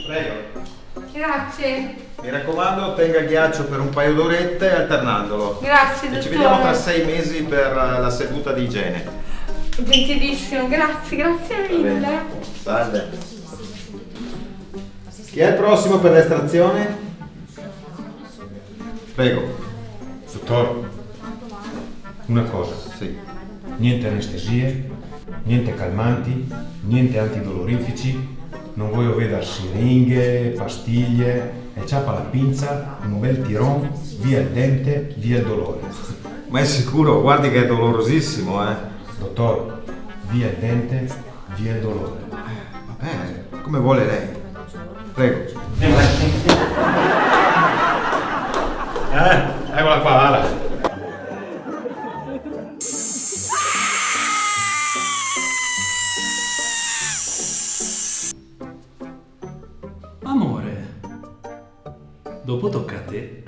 Prego. Grazie. Mi raccomando, tenga il ghiaccio per un paio d'orette alternandolo. Grazie, E dottore. ci vediamo tra 6 mesi per la seduta di igiene. Gentilissimo, grazie mille. Salve. Chi è il prossimo per l'estrazione? Prego. Dottor, una cosa. Sì. Niente anestesie, niente calmanti, niente antidolorifici, non voglio vedere siringhe, pastiglie, e ciappa la pinza, un bel tiron, via il dente, via il dolore. Ma è sicuro? Guardi che è dolorosissimo, eh? Dottor, via il dente, via il dolore. Vabbè, come vuole lei. Prego. Eccola qua, Ala. Amore, dopo tocca a te.